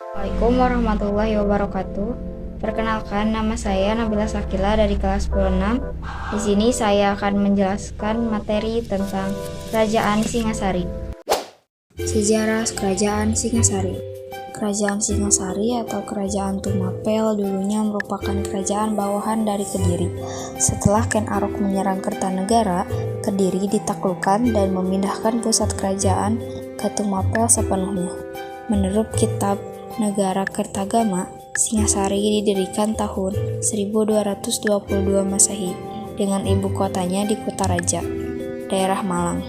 Assalamualaikum warahmatullahi wabarakatuh. Perkenalkan, nama saya Nabila Sakila dari kelas 10-6. Di sini saya akan menjelaskan materi tentang Kerajaan Singasari. Sejarah Kerajaan Singasari. Kerajaan Singasari atau Kerajaan Tumapel dulunya merupakan kerajaan bawahan dari Kediri. Setelah Ken Arok menyerang Kertanegara, Kediri ditaklukkan dan memindahkan pusat kerajaan ke Tumapel sepenuhnya. Menurut kitab Negara Kertagama, Singasari didirikan tahun 1222 Masehi dengan ibu kotanya di Kutaraja, daerah Malang.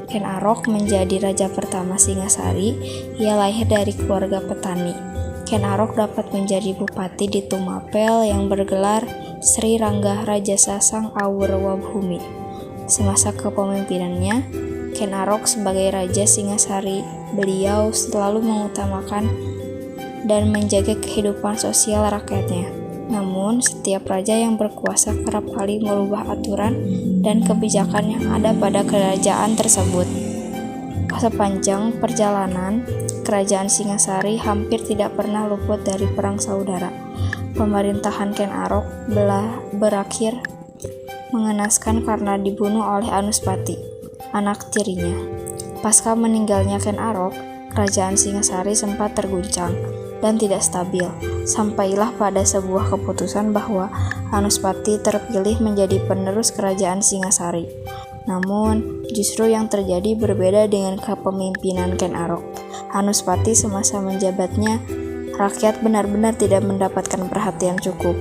Ken Arok menjadi raja pertama Singasari. Ia lahir dari keluarga petani. Ken Arok dapat menjadi bupati di Tumapel yang bergelar Sri Rangga Raja Sasang Awurwabhumi. Semasa kepemimpinannya, Ken Arok sebagai Raja Singasari, beliau selalu mengutamakan dan menjaga kehidupan sosial rakyatnya. Namun, setiap raja yang berkuasa kerap kali merubah aturan dan kebijakan yang ada pada kerajaan tersebut. Sepanjang perjalanan, kerajaan Singasari hampir tidak pernah luput dari perang saudara. Pemerintahan Ken Arok berakhir mengenaskan karena dibunuh oleh Anuspati, anak tirinya. Pasca meninggalnya Ken Arok, kerajaan Singasari sempat terguncang dan tidak stabil, sampailah pada sebuah keputusan bahwa Anuspati terpilih menjadi penerus kerajaan Singasari. Namun, justru yang terjadi berbeda dengan kepemimpinan Ken Arok. Anuspati semasa menjabatnya, rakyat benar-benar tidak mendapatkan perhatian cukup.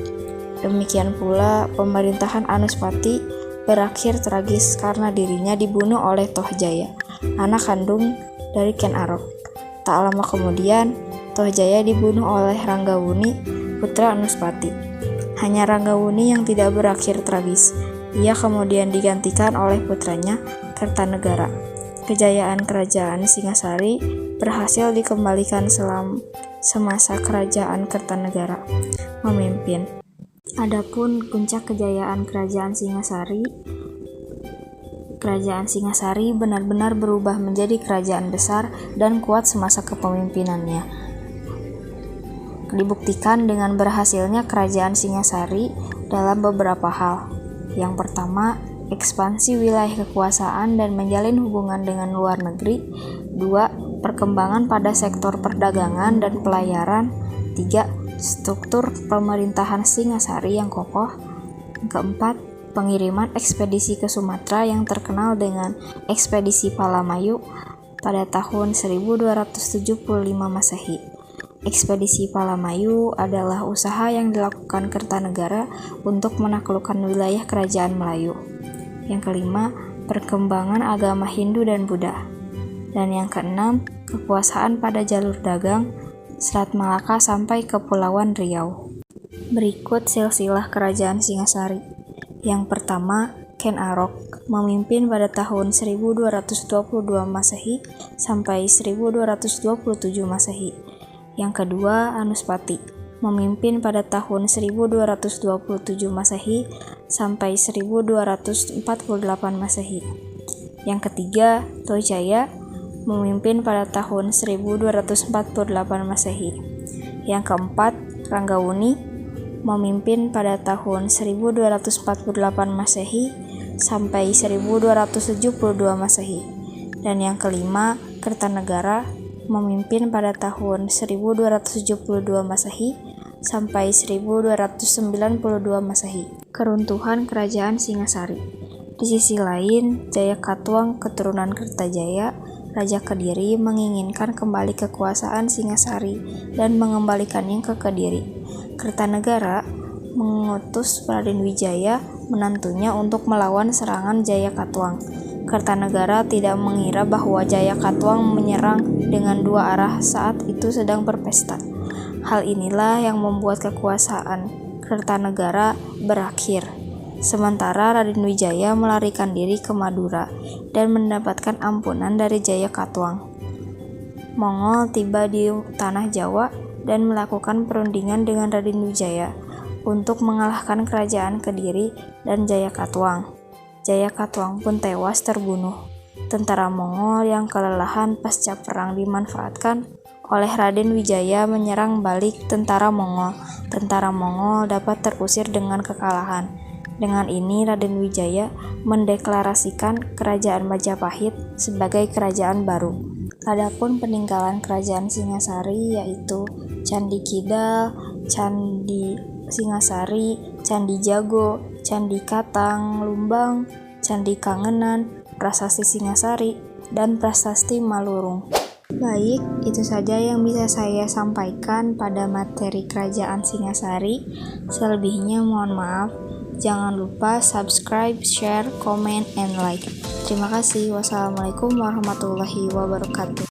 Demikian pula, pemerintahan Anuspati berakhir tragis karena dirinya dibunuh oleh Tohjaya, anak kandung dari Ken Arok. Tak lama kemudian, Tohjaya dibunuh oleh Ranggawuni, putra Anuspati. Hanya Ranggawuni yang tidak berakhir tragis. Ia kemudian digantikan oleh putranya, Kertanegara. Kejayaan kerajaan Singasari berhasil dikembalikan semasa kerajaan Kertanegara memimpin. Adapun puncak kejayaan kerajaan Singasari benar-benar berubah menjadi kerajaan besar dan kuat semasa kepemimpinannya. Dibuktikan dengan berhasilnya kerajaan Singasari dalam beberapa hal. Yang pertama, ekspansi wilayah kekuasaan dan menjalin hubungan dengan luar negeri. 2. Perkembangan pada sektor perdagangan dan pelayaran. 3. Struktur pemerintahan Singasari yang kokoh. Keempat, pengiriman ekspedisi ke Sumatera yang terkenal dengan Ekspedisi Palamayu pada tahun 1275 Masehi. Ekspedisi Palamayu adalah usaha yang dilakukan Kertanegara untuk menaklukkan wilayah kerajaan Melayu. Yang kelima, perkembangan agama Hindu dan Buddha. Dan yang keenam, kekuasaan pada jalur dagang Selat Malaka sampai Kepulauan Riau. Berikut silsilah kerajaan Singasari. Yang pertama, Ken Arok memimpin pada tahun 1222 Masehi sampai 1227 Masehi. Yang kedua, Anuspati memimpin pada tahun 1227 Masehi sampai 1248 Masehi. Yang ketiga, Tohjaya memimpin pada tahun 1248 Masehi. Yang keempat, Ranggawuni memimpin pada tahun 1248 Masehi sampai 1272 Masehi. Dan yang kelima, Kertanegara memimpin pada tahun 1272 Masehi sampai 1292 Masehi. Keruntuhan kerajaan Singasari. Di sisi lain, Jayakatwang keturunan Kertajaya, Raja Kediri, menginginkan kembali kekuasaan Singasari dan mengembalikannya ke Kediri. Kertanegara mengutus Raden Wijaya, menantunya, untuk melawan serangan Jayakatwang. Kertanegara tidak mengira bahwa Jayakatwang menyerang dengan dua arah saat itu sedang berpesta. Hal inilah yang membuat kekuasaan Kertanegara berakhir. Sementara Raden Wijaya melarikan diri ke Madura dan mendapatkan ampunan dari Jayakatwang. Mongol tiba di tanah Jawa dan melakukan perundingan dengan Raden Wijaya untuk mengalahkan kerajaan Kediri dan Jayakatwang. Jayakatwang pun tewas terbunuh. Tentara Mongol yang kelelahan pasca perang dimanfaatkan oleh Raden Wijaya menyerang balik tentara Mongol. Tentara Mongol dapat terusir dengan kekalahan. Dengan ini Raden Wijaya mendeklarasikan kerajaan Majapahit sebagai kerajaan baru. Adapun peninggalan kerajaan Singasari yaitu Candi Kidal, Candi Singasari, Candi Jago, Candi Katang Lumbang, Candi Kangenan, Prasasti Singasari, dan Prasasti Malurung. Baik, itu saja yang bisa saya sampaikan pada materi Kerajaan Singasari. Selebihnya mohon maaf. Jangan lupa subscribe, share, comment, and like. Terima kasih. Wassalamualaikum warahmatullahi wabarakatuh.